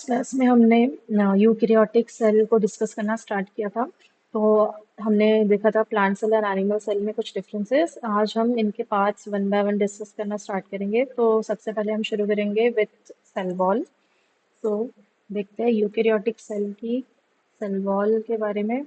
Last class में हमने eukaryotic cell को डिस्कस करना स्टार्ट किया था। तो हमने देखा था प्लांट सेल और एनिमल सेल में कुछ डिफरेंसेस। आज हम इनके parts one by one discuss करना स्टार्ट करेंगे। तो सबसे पहले हम शुरू करेंगे विथ सेल वॉल। तो देखते हैं यूकेरियोटिक सेल की सेल वॉल के बारे में।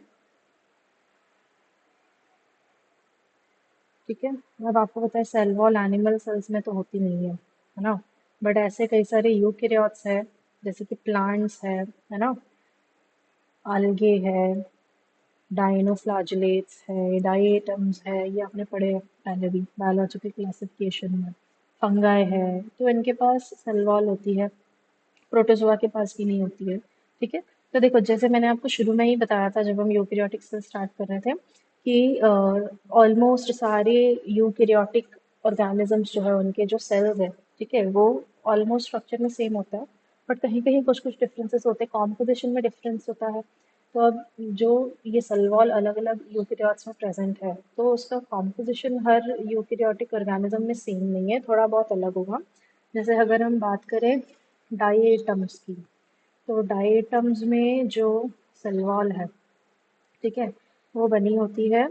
ठीक है, अब आपको पता है सेल वॉल एनिमल सेल्स में तो होती नहीं है ना। बट ऐसे कई सारे यूकेरियोट्स है, जैसे कि प्लांट्स है ना, algae है, डाइनोफ्लैगेलेट्स है, डाइएटम्स है, ये आपने पढ़े हैं पहले भी बायोलॉजिकल क्लासिफिकेशन में। फंगाई है, तो इनके पास सेल वॉल होती है, प्रोटोजोआ के पास भी नहीं होती है। ठीक है, तो देखो जैसे मैंने आपको शुरू में ही बताया था जब हम यूकेरियोटिक से स्टार्ट कर रहे थे कि ऑलमोस्ट सारे यूकेरियोटिक ऑर्गेनिजम्स जो है उनके जो सेल्स है, ठीक है, वो ऑलमोस्ट स्ट्रक्चर में सेम होता है। बट कहीं कहीं कुछ कुछ डिफरेंसेस होते हैं, कॉम्पोजिशन में डिफरेंस होता है। तो अब जो ये सेल वॉल अलग अलग यूकेरियोट्स में प्रेजेंट है, तो उसका कॉम्पोजिशन हर यूकेरियोटिक ऑर्गेनिज्म में सेम नहीं है, थोड़ा बहुत अलग होगा। जैसे अगर हम बात करें डाइएटम्स की, तो डाइएटम्स में जो सेल वॉल है, ठीक है, वो बनी होती है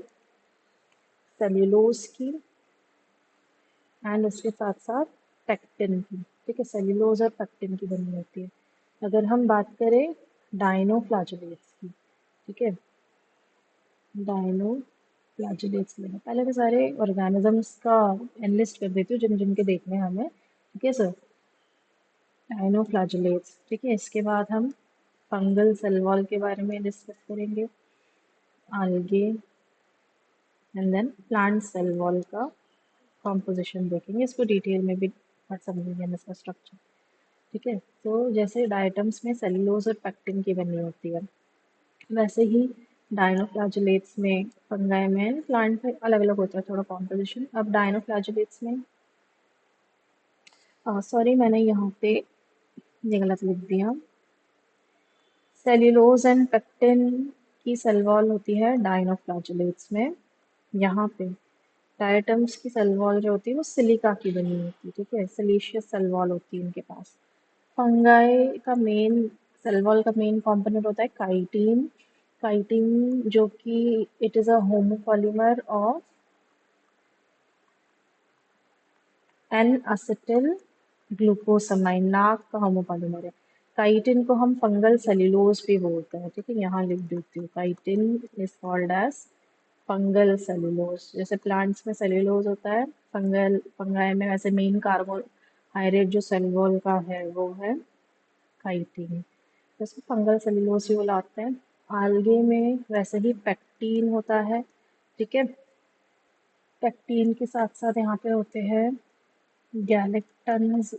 सेल्यूलोज की एंड उसके साथ साथ पेक्टिन की। ठीक है, सेल्यूलोज और पेक्टिन की बनी होती है। अगर हम बात करें डाइनोफ्लैगेलेट्स की, ठीक है, डाइनोफ्लैगेलेट्स लेना, पहले मैं सारे ऑर्गेनिजम्स का एनलिस्ट कर देती हूँ जिन जिनके देखने हैं हमें। ठीक है सर, डाइनोफ्लैगेलेट्स। ठीक है, इसके बाद हम फंगल सेल वॉल के बारे में डिस्कस करेंगे, algae, and then plant cell wall का कॉम्पोजिशन देखेंगे, इसको डिटेल में भी और समझेंगे हम इसका स्ट्रक्चर। ठीक है, तो जैसे डाइटम्स में सेलुलोज और पेक्टिन की बनी होती है, वैसे ही डाइनोफ्लैगेलेट्स में, फंगाई में, प्लांट में अलग अलग होता है थोड़ा कॉम्पोजिशन। अब डाइनोफ्लैगेलेट्स में, सॉरी मैंने यहाँ पे ये गलत लिख दिया, सेल्यूलोज एंड पेक्टिन की सेल वॉल होती है डाइनोफ्लैगेलेट्स में। यहाँ पे डायटम्स की सेल वॉल जो होती है वो सिलिका की बनी होती है। ठीक है, सिलिशियस सेल वॉल होती है उनके पास। फंगाई का मेन सेल वॉल का मेन कंपोनेंट होता है काइटिन। काइटिन जो कि it is a homopolymer of N acetyl glucosamine, NAG का होमोपॉलीमर है। काइटिन को हम फंगल सेल्यूलोज भी बोलते हैं। ठीक है, यहाँ लिख देती हूँ, chitin is called as fungal cellulose. जैसे प्लांट्स में सेल्यूलोज होता है, फंगाई में वैसे मेन कार्बोहाइड्रेट जो सेल वॉल का है वो है काइटिन, तो इसको फंगल सेल्यूलोज भी बुलाते हैं। आल्गे में वैसे ही पेक्टीन होता है। ठीक है, पेक्टीन के साथ साथ यहाँ पे होते हैं गैलेक्टन्स,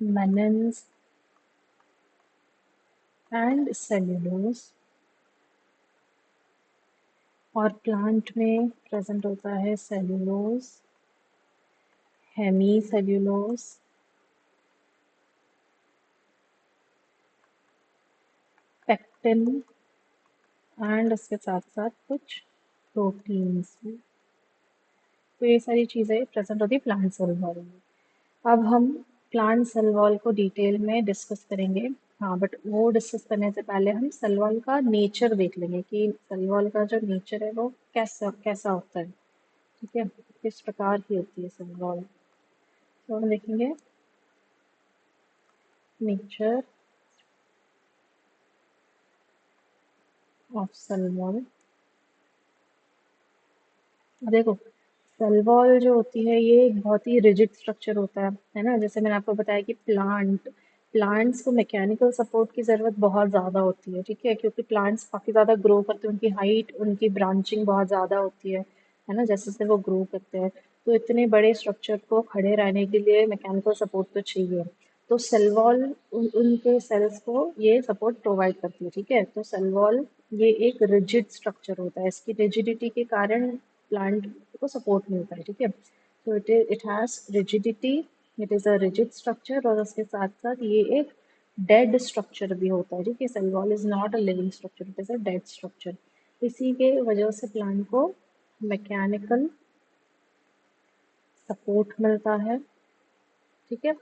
मेनन्स एंड सेल्यूलोज। और प्लांट में प्रेजेंट होता है cellulose, hemicellulose, pectin and इसके साथ साथ कुछ प्रोटीन्स भी। तो ये सारी चीज़ें प्रेजेंट होती है प्लांट सेल वॉल में। अब हम प्लांट सेल वॉल को डिटेल में डिस्कस करेंगे। हाँ, बट वो डिस्कस करने से पहले हम सेल वॉल का नेचर देख लेंगे कि सेल वॉल का जो नेचर है वो कैसा कैसा होता है। ठीक है, किस प्रकार की होती है सेल वॉल, तो हम देखेंगे नेचर ऑफ सेल वॉल। देखो सेल वॉल जो होती है ये एक बहुत ही रिजिड स्ट्रक्चर होता है ना। जैसे मैंने आपको बताया कि प्लांट्स को मैकेनिकल सपोर्ट की ज़रूरत बहुत ज़्यादा होती है। ठीक है, क्योंकि प्लांट्स काफ़ी ज़्यादा ग्रो करते हैं, उनकी हाइट, उनकी ब्रांचिंग बहुत ज़्यादा होती है ना, जैसे जैसे वो ग्रो करते हैं। तो इतने बड़े स्ट्रक्चर को खड़े रहने के लिए मैकेनिकल सपोर्ट तो चाहिए। तो सेल वॉल उनके सेल्स को ये सपोर्ट प्रोवाइड करती है। ठीक है, तो सेल वॉल ये एक रिजिड स्ट्रक्चर होता है, इसकी रिजिडिटी के कारण प्लांट को सपोर्ट मिलता है। ठीक है, तो it has rigidity, it is a rigid structure, और उसके साथ साथ ये एक डेड स्ट्रक्चर भी होता है। ठीक है, cell wall is not a living structure, it is a dead structure. इसी के वजह से प्लांट को मैकेनिकल सपोर्ट मिलता है। ठीक है,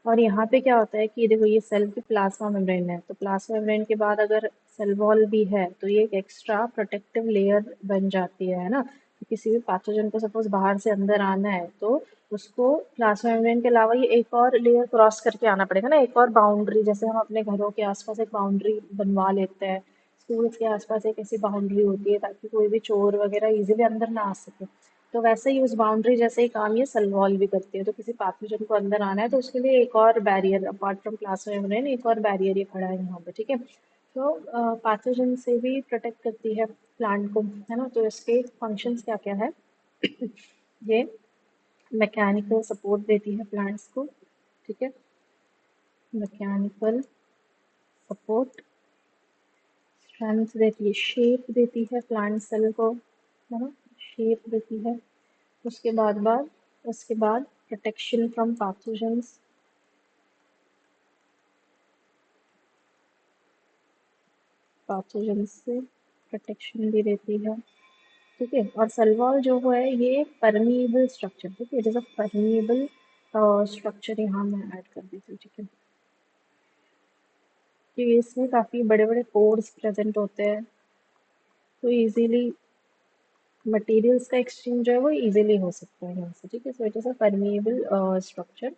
और यहाँ पे क्या होता है कि देखो ये सेल की प्लाज्मा मेम्ब्रेन है, तो प्लाज्मा मेम्ब्रेन के बाद अगर सेल वॉल भी है तो ये एक एक्स्ट्रा प्रोटेक्टिव लेयर बन जाती है ना। तो किसी भी पैथोजन को सपोज बाहर से अंदर आना है तो उसको प्लाज्मा मेम्ब्रेन के अलावा ये एक और लेयर क्रॉस करके आना पड़ेगा ना, एक और बाउंड्री, जैसे हम अपने घरों के आसपास एक बाउंड्री बनवा लेते हैं, स्कूल्स के आसपास एक ऐसी बाउंड्री होती है ताकि कोई भी चोर वगैरह इजीली अंदर ना आ सके। तो वैसे ही उस बाउंड्री जैसे ही काम ये सेल वॉल भी करती है। तो किसी पैथोजन को अंदर आना है तो उसके लिए एक और barrier apart from plasma membrane, एक और बैरियर ये खड़ा है यहाँ पे, ठीक है। तो पैथोजन से भी प्रोटेक्ट करती है प्लांट को, है ना। तो इसके फंक्शंस क्या क्या है, ये मैकेनिकल सपोर्ट देती है प्लांट्स को, ठीक है। मैकेनिकल सपोर्ट, स्ट्रेंथ देती है, शेप देती है प्लांट सेल को, है ना, शेप देती है। उसके बाद प्रोटेक्शन फ्रॉम पैथोजेंस, पैथोजेंस से प्रोटेक्शन भी देती है, ठीक है। और सेल वॉल जो है ये परमिएबल स्ट्रक्चर, ठीक है, जैसे परमिएबल स्ट्रक्चर यहाँ मैं ऐड कर देती हूँ, ठीक है। कि इसमें काफ़ी बड़े बड़े पोर्स प्रेजेंट होते हैं, तो इजीली मटेरियल्स का एक्सचेंज जो है वो इजीली हो सकता है यहाँ से, ठीक है। So it is a permeable structure.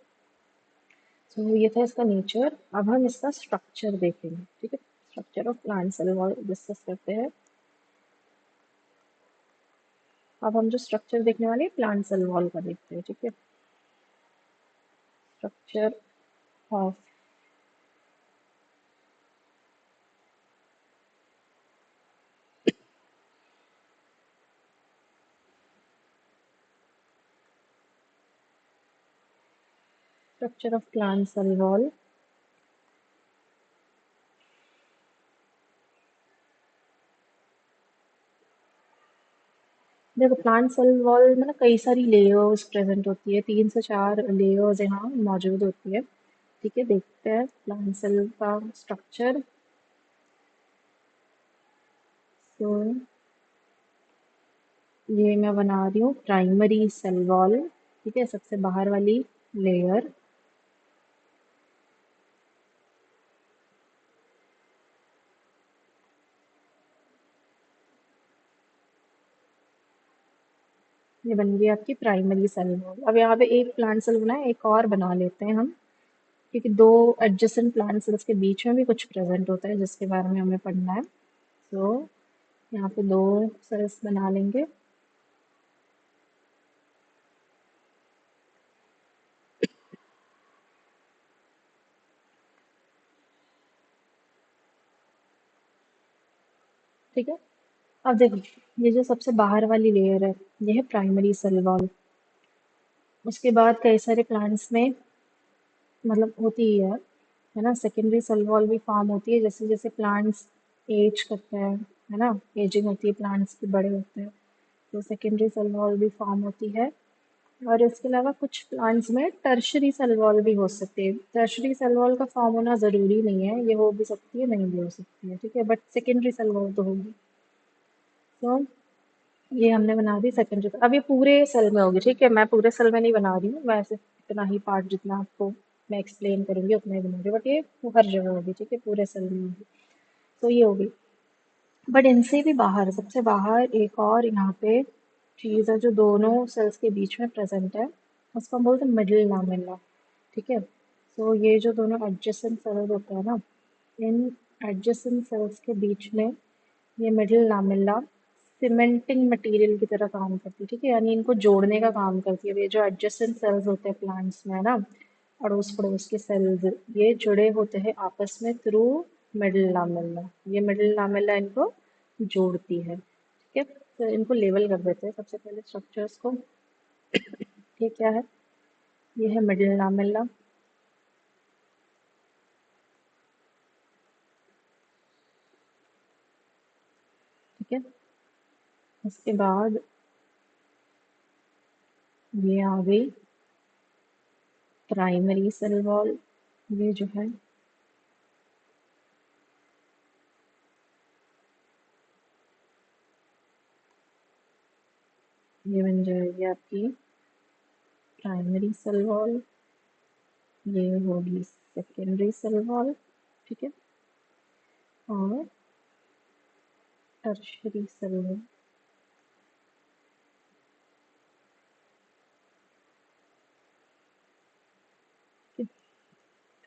So ये था इसका नेचर। अब हम इसका स्ट्रक्चर देखेंगे, ठीक है। Structure of plant cell wall discuss करते हैं। अब हम जो स्ट्रक्चर देखने वाले हैं प्लांट सेल वॉल का देखते हैं, ठीक है। Structure of structure of plant cell wall. देखो प्लांट सेल वॉल में ना कई सारी लेयर्स प्रेजेंट होती है, 3 से 4 लेयर्स यहाँ मौजूद होती है, ठीक है। देखते हैं प्लांट सेल का स्ट्रक्चर। तो ये मैं बना रही हूँ प्राइमरी सेल वॉल, ठीक है, सबसे बाहर वाली लेयर। ये बन गई आपकी प्राइमरी सेल वॉल। अब यहाँ पे एक प्लांट सेल बना है, एक और बना लेते हैं हम, क्योंकि दो एडजेसेंट प्लांट सेल्स के बीच में भी कुछ प्रेजेंट होता है जिसके बारे में हमें पढ़ना है। तो यहाँ पे दो सेल्स बना लेंगे। ठीक है। अब देखो ये जो सबसे बाहर वाली लेयर है ये है प्राइमरी सेल वॉल। उसके बाद कई सारे प्लांट्स में मतलब होती ही है ना, सेकेंडरी सेल वॉल भी फॉर्म होती है जैसे जैसे प्लांट्स एज करते हैं, है ना, एजिंग होती है, प्लांट्स भी बड़े होते हैं, तो सेकेंडरी सेल वॉल भी फॉर्म होती है। और इसके अलावा कुछ प्लांट्स में टर्शरी सेल वॉल भी हो सकती है। टर्शरी सेल वॉल का फॉर्म होना ज़रूरी नहीं है, ये हो भी सकती है नहीं भी हो सकती है, ठीक है, बट सेकेंडरी सेल वॉल तो होगी। तो ये हमने बना दी सेकेंडरी। अब ये पूरे सेल में होगी, ठीक है, मैं पूरे सेल में नहीं बना रही हूँ, मैं ऐसे इतना ही पार्ट जितना आपको मैं एक्सप्लेन करूँगी उतना ही बना रही हूँ, बट ये हर जगह होगी, ठीक है, पूरे सेल में होगी। तो ये होगी। बट इनसे भी बाहर, सबसे बाहर एक और यहाँ पे चीज़ है जो दोनों सेल्स के बीच में प्रेजेंट है, उसको हम बोलते हैं मिडिल लामेला, ठीक है। तो ये जो दोनों एडजेसेंट सेल्स होते हैं ना, इन एडजेसेंट सेल्स के बीच में ये मिडिल लामेला सीमेंटिंग मटेरियल की तरह काम करती है, ठीक है, यानी इनको जोड़ने का काम करती है। ये जो एडजेसेंट सेल्स होते हैं प्लांट्स में, है ना, अड़ोस पड़ोस के सेल्स, ये जुड़े होते हैं आपस में थ्रू मिडिल लामेला। ये मिडिल लामेला इनको जोड़ती है, ठीक है। तो इनको लेवल कर देते हैं सबसे पहले स्ट्रक्चर्स को। ये क्या है, ये है मिडिल लामेला, ठीक है। उसके बाद ये आ गई प्राइमरी सेल वॉल, ये जो है ये बन जाएगी आपकी प्राइमरी सेल वॉल। ये होगी सेकेंडरी सेल वॉल, ठीक है, और tertiary cell wall.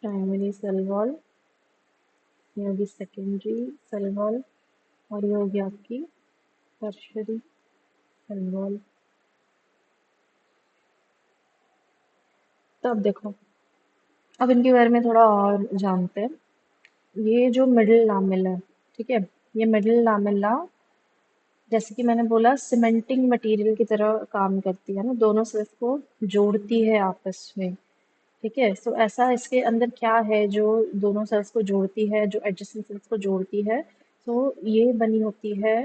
Primary cell wall, ये होगी सेकेंडरी सेल वॉल, और ये होगी आपकी टर्शरी सेल वॉल। तो अब देखो, अब इनके बारे में थोड़ा और जानते हैं। ये जो मिडिल लामेला है, ठीक है, ये मिडिल लामेला जैसे कि मैंने बोला सीमेंटिंग मटेरियल की तरह काम करती है ना, दोनों सेल्स को जोड़ती है आपस में, ठीक है। सो ऐसा इसके अंदर क्या है जो दोनों सेल्स को जोड़ती है, जो एडजेसेंट सेल्स को जोड़ती है? तो ये बनी होती है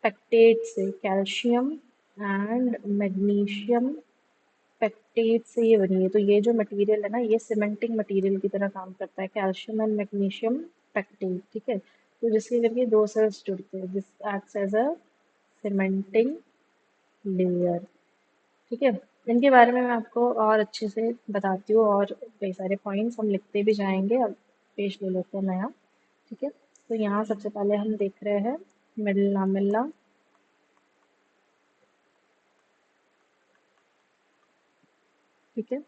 पेक्टेट से, कैल्शियम एंड मैग्नीशियम पेक्टेट से ये बनी है। तो ये जो मटेरियल है ना, ये सीमेंटिंग मटेरियल की तरह काम करता है, कैल्शियम एंड मैग्नीशियम पेक्टेट, ठीक है। तो जिसके करके दो सेल्स जुड़ते हैं, this acts as a cementing layer, ठीक है। इनके बारे में मैं आपको और अच्छे से बताती हूँ, और कई सारे पॉइंट्स हम लिखते भी जाएंगे। अब पेज ले लेते हैं नया, ठीक है। तो यहाँ सबसे पहले हम देख रहे हैं मिडिल लामेला, ठीक है।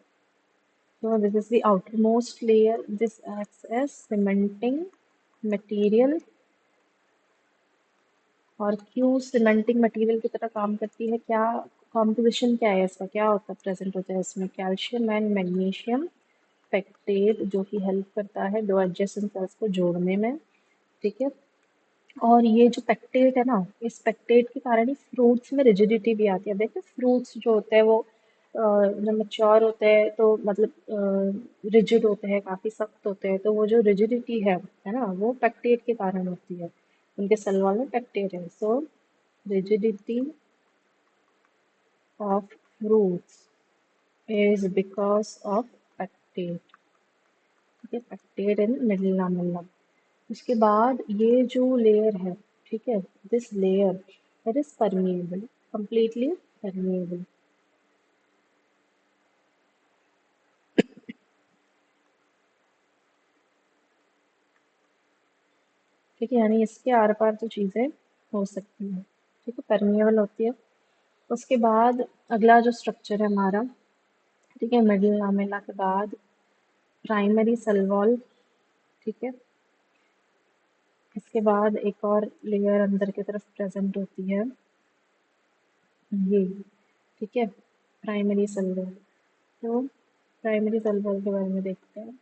So this is the outermost layer. This acts as cementing material, और क्यों सीमेंटिंग मटेरियल की तरह काम करती है? क्या कॉम्पोजिशन क्या है इसका, क्या होता है, प्रेजेंट होता है इसमें? कैल्शियम एंड मैग्नीशियम पेक्टेट, जो कि हेल्प करता है दो एडजेसेंट सेल्स को जोड़ने में, ठीक है। और ये जो पेक्टेट है ना, इस पेक्टेट के कारण ही फ्रूट्स में रिजिडिटी भी आती है। देखिए फ्रूट्स जो होते हैं वो जब मैच्योर होते हैं तो मतलब रिजिड होते हैं, काफ़ी सख्त होते हैं। तो वो जो रिजिडिटी है ना, वो पेक्टेट के कारण होती है। उनके सेल वॉल में पेक्टेट है। So rigidity of fruits is because of pectate, ठीक है, पेक्टेट इन मिडिल लामेल्ला। उसके बाद ये जो लेयर है, ठीक है, this layer it is permeable, completely permeable, ठीक है। यानी इसके आर पार तो चीज़ें हो सकती हैं, ठीक है, परमिएबल होती है। उसके बाद अगला जो स्ट्रक्चर है हमारा, ठीक है, मिडिल लामेला के बाद प्राइमरी सेल वॉल, ठीक है। इसके बाद एक और लेयर अंदर की तरफ प्रेजेंट होती है, ये, ठीक है, प्राइमरी सेल वॉल। तो प्राइमरी सेल वॉल के बारे में देखते हैं।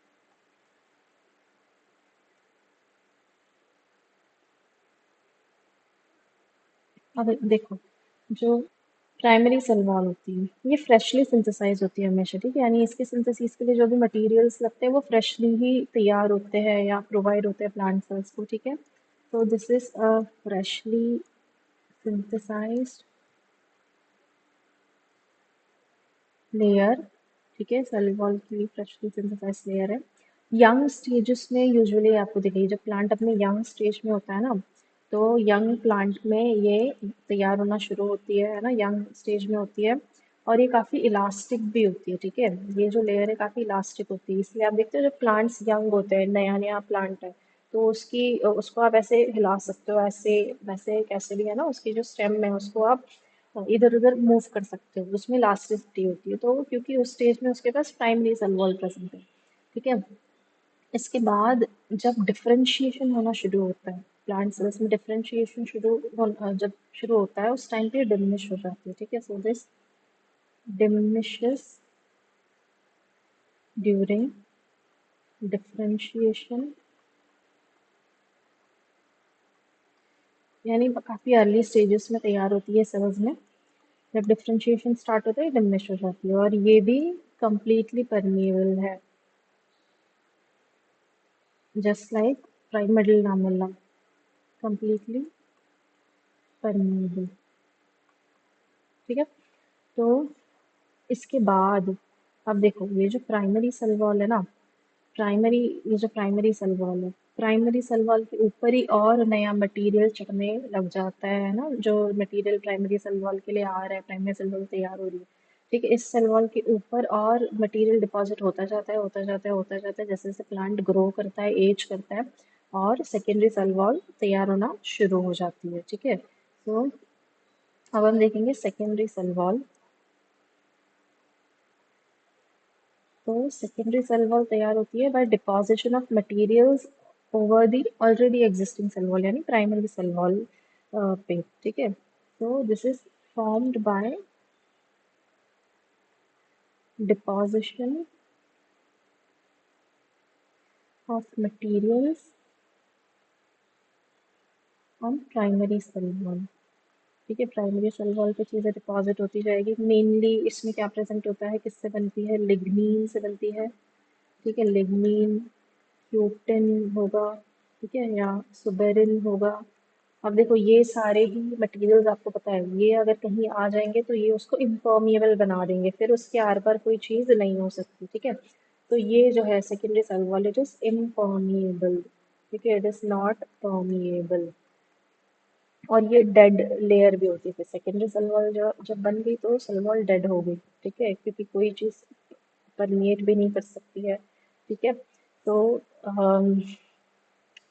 अब देखो, जो प्राइमरी सेल वॉल होती है ये फ्रेशली सिंथेसाइज होती है हमेशा, ठीक है। यानी इसके सिंथेसिस के लिए जो भी मटेरियल्स लगते हैं वो फ्रेशली ही तैयार होते हैं या प्रोवाइड होते हैं प्लांट सेल्स को, ठीक है। तो this is a freshly synthesized layer, ठीक है, सेल वॉल की फ्रेशली सिंथेसाइज लेयर है। यंग स्टेजेस में यूजुअली आपको दिखेगी, जब प्लांट अपने यंग स्टेज में होता है ना, तो यंग प्लांट में ये तैयार होना शुरू होती है ना, यंग स्टेज में होती है। और ये काफ़ी इलास्टिक भी होती है, ठीक है। ये जो लेयर है काफ़ी इलास्टिक होती है, इसलिए आप देखते हो जब प्लांट्स यंग होते हैं, नया नया प्लांट है, तो उसको आप ऐसे हिला सकते हो, ऐसे वैसे कैसे भी है ना, उसकी जो स्टेम है उसको आप इधर उधर मूव कर सकते हो, उसमें इलास्टिसिटी होती है। तो क्योंकि उस स्टेज में उसके पास प्राइमरी सेल वॉल प्रेजेंट है, ठीक है। इसके बाद जब डिफरेंशिएशन होना शुरू होता है, प्लांट सेल्स में डिफरेंशिएशन जब शुरू होता है उस टाइम पे डिमिनिश हो जाती है, ठीक है। So this diminishes during differentiation, यानी काफ़ी अर्ली स्टेजेस में तैयार होती है सेल्स में। जब डिफरेंशिएशन स्टार्ट होता है डिमिनिश हो जाती है, और ये भी कंप्लीटली परमिएबल है, just like primary lamella, completely permeable, ठीक है। तो इसके बाद अब देखो, ये जो प्राइमरी सेल वॉल है ना, प्राइमरी ये जो प्राइमरी सेल वॉल है, प्राइमरी सेल वॉल के ऊपर ही और नया मटेरियल चढ़ने लग जाता है ना, जो मटेरियल प्राइमरी सेल वॉल के लिए आ रहा है, प्राइमरी सेल वॉल तैयार हो रही है, ठीक है, इस सेल वॉल के ऊपर और मटेरियल डिपॉजिट होता जाता है, होता जाता है, होता जाता है, जैसे जैसे प्लांट ग्रो करता है, एज करता है, और सेकेंडरी सेल वॉल तैयार होना शुरू हो जाती है। ठीक है, तो अब हम देखेंगे सेकेंडरी सेल वॉल। तो सेकेंडरी सेल वॉल तैयार होती है by deposition of materials over the already existing cell wall, यानी प्राइमरी सेल वॉल पे। ठीक है, तो this is formed by deposition of materials on primary cell wall। ठीक है, प्राइमरी सेल वॉल पे चीज़ें डिपॉजिट होती जाएगी। मेनली इसमें क्या प्रेजेंट होता है, किससे बनती है, लिग्नीन से बनती है। ठीक है, लिग्नीन, क्यूटिन होगा, ठीक है, या सुबेरिन होगा। अब देखो ये सारे ही मटेरियल्स आपको पता है, ये अगर कहीं आ जाएंगे तो ये उसको इम्पर्मिएबल बना देंगे, फिर उसके आर पार कोई चीज़ नहीं हो सकती। ठीक है, तो ये जो है secondary cell wall, it is impermeable. ठीक है, इट इज नॉट परमिएबल। और ये डेड लेयर भी होती है, फिर सेकेंडरी सेल वॉल जो जब बन गई तो सेल वॉल डेड हो गई। ठीक है, क्योंकि कोई चीज़ परमिएट भी नहीं कर सकती है। ठीक है, तो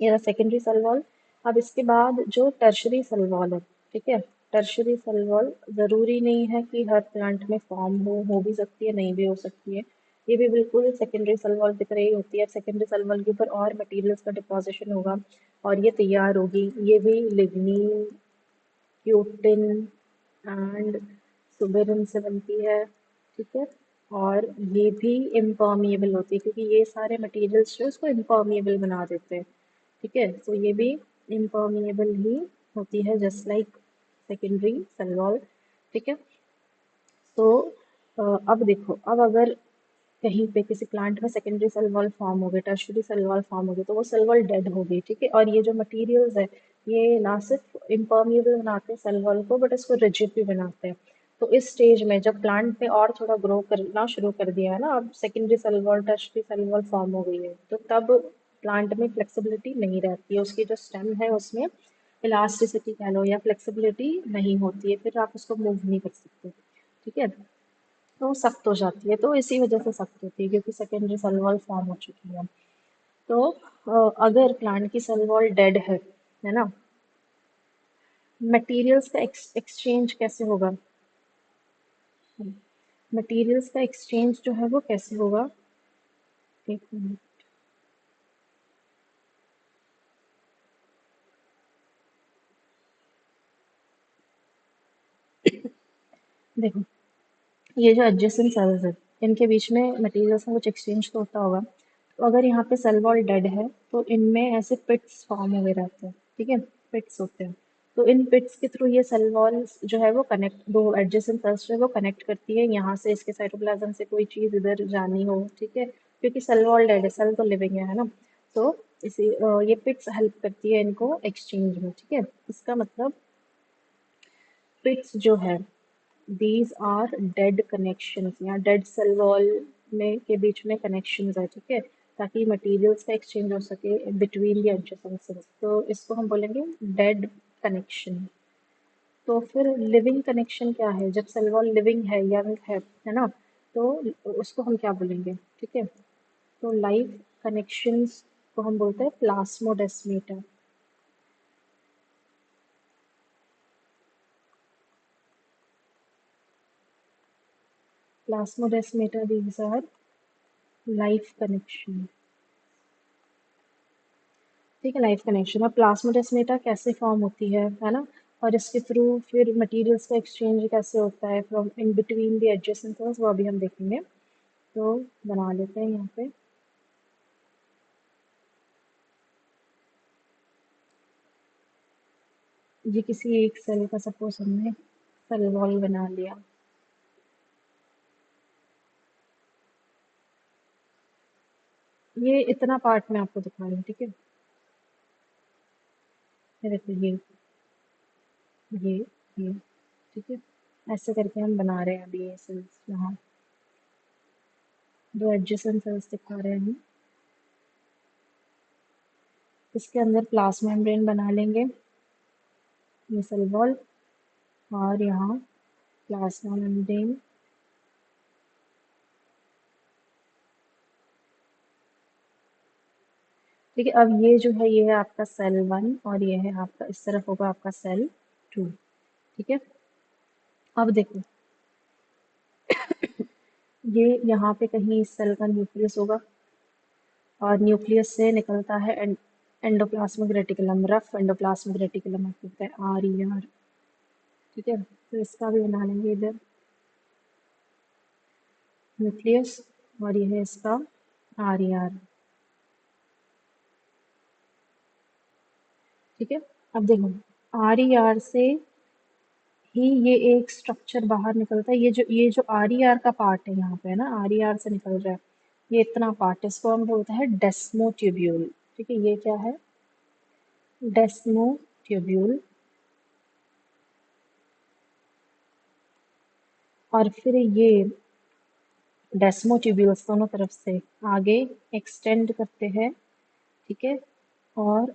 ये रहा सेकेंडरी सेल वॉल। अब इसके बाद जो टर्शरी सेल वॉल है, ठीक है, टर्शरी सेल वॉल ज़रूरी नहीं है कि हर प्लांट में फॉर्म हो भी सकती है, नहीं भी हो सकती है। ये भी बिल्कुल सेकेंडरी सेल वॉल की तरह ही होती है। सेकेंडरी सेल वॉल के ऊपर और मटेरियल्स का डिपॉजिशन होगा और ये तैयार होगी। ये भी लिग्नीन, क्यूटिन एंड सुबेरिन से बनती है। ठीक है, और ये भी इम्पर्मिएबल होती है, क्योंकि ये सारे मटेरियल्स जो इसको इम्पर्मिएबल बना देते हैं। ठीक है, तो ये भी इम्पर्मिएबल ही होती है, just like secondary cell wall. ठीक है, तो अब देखो, अब अगर कहीं पे किसी प्लांट में सेकेंडरी सेल वॉल फॉर्म हो गए, टर्शियरी सेल वॉल फॉर्म हो गए, तो वो सेल वॉल डेड हो गई। ठीक है, और ये जो मटेरियल्स है, ये ना सिर्फ इम्पर्मिएबल बनाते हैं सेल वॉल को, बट इसको रिजिड भी बनाते हैं। तो इस स्टेज में जब प्लांट ने और थोड़ा ग्रो करना शुरू कर दिया है ना, अब secondary cell wall, tertiary cell wall form हो गई है, तो तब प्लांट में फ्लेक्सिबिलिटी नहीं रहती है, उसकी जो स्टेम है उसमें इलास्टिसिटी कह लो या फ्लेक्सिबिलिटी नहीं होती है, फिर आप उसको मूव नहीं कर सकते। ठीक है, तो सख्त हो जाती है, तो इसी वजह से सख्त होती है, क्योंकि सेकेंडरी सेल वॉल फॉर्म हो चुकी है। तो अगर प्लांट की सेल वॉल डेड है ना, मटेरियल्स का एक्सचेंज कैसे होगा, मटेरियल्स का एक्सचेंज जो है वो कैसे होगा, एक मिनट। देखो, ये जो एडजेसेंट सेल्स है, इनके बीच में मटेरियल्स का कुछ एक्सचेंज तो होता होगा। तो अगर यहाँ पे सेल वॉल डेड है तो इनमें ऐसे पिट्स फॉर्म हुए रहते हैं। ठीक है, पिट्स होते हैं। तो इन पिट्स के थ्रू ये सेल वॉल जो है वो कनेक्ट, दो एडजेसेंट सेल्स जो है वो कनेक्ट करती है, यहाँ से इसके साइटोप्लाज्म से कोई चीज़ इधर जानी हो। ठीक है, क्योंकि सेल वॉल डेड है, सेल तो लिविंग है ना, तो इसी ये पिट्स हेल्प करती है इनको एक्सचेंज में। ठीक है, इसका मतलब पिट्स जो है, दीज आर डेड कनेक्शंस, या डेड सेल वॉल में के बीच में कनेक्शंस है। ठीक है, ताकि मटेरियल्स का एक्सचेंज हो सके बिटवीन द एडजेसेंट सेल्स, तो इसको हम बोलेंगे डेड कनेक्शन। तो फिर लिविंग कनेक्शन क्या है, जब सेल वॉल लिविंग है, यंग है ना, तो उसको हम क्या बोलेंगे। ठीक है, तो लाइव कनेक्शंस को हम बोलते हैं प्लास्मोडेस्मेटा। प्लास्मोडेस्मेटा, दीज आर लाइफ कनेक्शन। ठीक है, लाइफ कनेक्शन। और प्लाज्मोडेस्मेटा कैसे फॉर्म होती है ना, और इसके थ्रू फिर मटेरियल्स का एक्सचेंज कैसे होता है from in between the adjacent sales, वो अभी हम देखेंगे। तो बना लेते हैं यहाँ पे। ये किसी एक सेल का सपोज हमने सेल वॉल बना लिया। ये इतना पार्ट मैं आपको दिखा रही हूँ। ठीक है, ये देखो, ये ये ठीक है, ऐसे करके हम बना रहे हैं अभी ये सेल्स। यहाँ दो एडजेसेंट सेल्स दिखा रहे हैं हम। इसके अंदर प्लाज्मा मेम्ब्रेन बना लेंगे, ये सेल वॉल, और यहाँ प्लाज्मा मेम्ब्रेन, ठीक है। अब ये जो है ये है आपका सेल 1 और ये है आपका इस तरफ होगा आपका सेल 2। ठीक है। अब देखो ये यहाँ पे कहीं इस सेल का न्यूक्लियस होगा और न्यूक्लियस से निकलता है endoplasmic reticulum, rough endoplasmic reticulum आपको पता है, RER। ठीक है। तो इसका भी बना लेंगे इधर न्यूक्लियस और ये है इसका RER। ठीक है। अब देखो RER से ही ये एक स्ट्रक्चर बाहर निकलता है। ये जो RER का पार्ट है यहाँ पे है ना, RER से निकल रहा है ये इतना पार्ट, इसको हम बोलते हैं डेस्मोट्यूब्यूल। ठीक है। ये क्या है? डेस्मोट्यूब्यूल। और फिर ये डेस्मोट्यूब्यूल्स दोनों तरफ से आगे एक्सटेंड करते हैं। ठीक है। और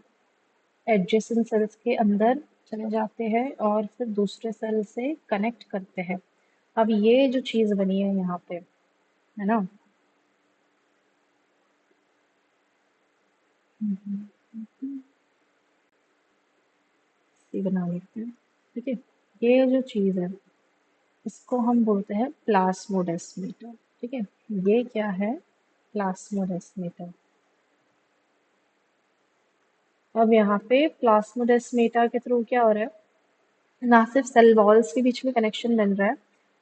एडजेसेंट सेल्स के अंदर चले जाते हैं और फिर दूसरे सेल से कनेक्ट करते हैं। अब ये जो चीज़ बनी है यहाँ पे है ना, ये बना लेते हैं। ठीक है। ये जो चीज़ है इसको हम बोलते हैं प्लास्मोडेस्माटा। ठीक है। ये क्या है? प्लास्मोडेस्माटा। अब यहाँ पे प्लास्मोडेस्माटा के थ्रू क्या हो रहा है, ना सिर्फ सेल वॉल्स के बीच में कनेक्शन बन रहा है,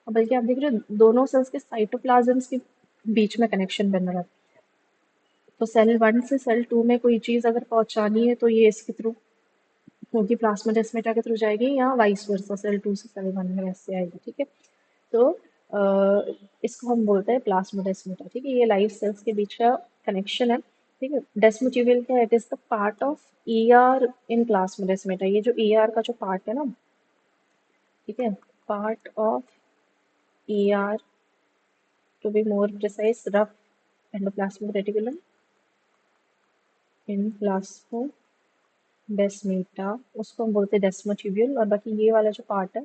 बल्कि आप देख रहे हो दोनों सेल्स के साइटोप्लाज्म्स के बीच में कनेक्शन बन रहा है। तो सेल 1 से सेल 2 में कोई चीज़ अगर पहुंचानी है तो ये इसके थ्रू होगी, प्लाज्मोडेस्माटा के थ्रू जाएगी, या वाइस वर्सा सेल 2 से सेल 1 में वैसे आएगी। ठीक है। तो इसको हम बोलते हैं प्लाज्मोडेस्माटा। ठीक है। ये लाइव सेल्स के बीच का कनेक्शन है। ठीक है। डेस्मोट्यूबियल क्या है? It is the part of ER in plasmodesmata. ये जो ER का जो पार्ट है ना, ठीक है, part of ER, to be more precise, rough endoplasmic reticulum in plasmodesmata, उसको हम बोलते हैं डेस्मोट्यूबियल। और बाकी ये वाला जो पार्ट है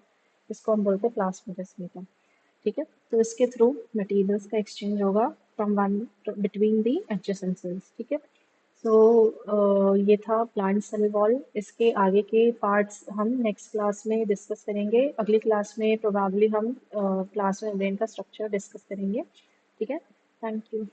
इसको हम बोलते हैं प्लाज्मोडेस्माटा। ठीक है। तो इसके थ्रू मटेरियल्स का एक्सचेंज होगा from one between the adjacent sales. ठीक है। सो ये था प्लांट सेल वॉल। इसके आगे के पार्ट्स हम नेक्स्ट क्लास में डिस्कस करेंगे। अगली क्लास में प्रोबेबली हम प्लाज्मा मेम्ब्रेन का स्ट्रक्चर डिस्कस करेंगे। ठीक है। Thank you.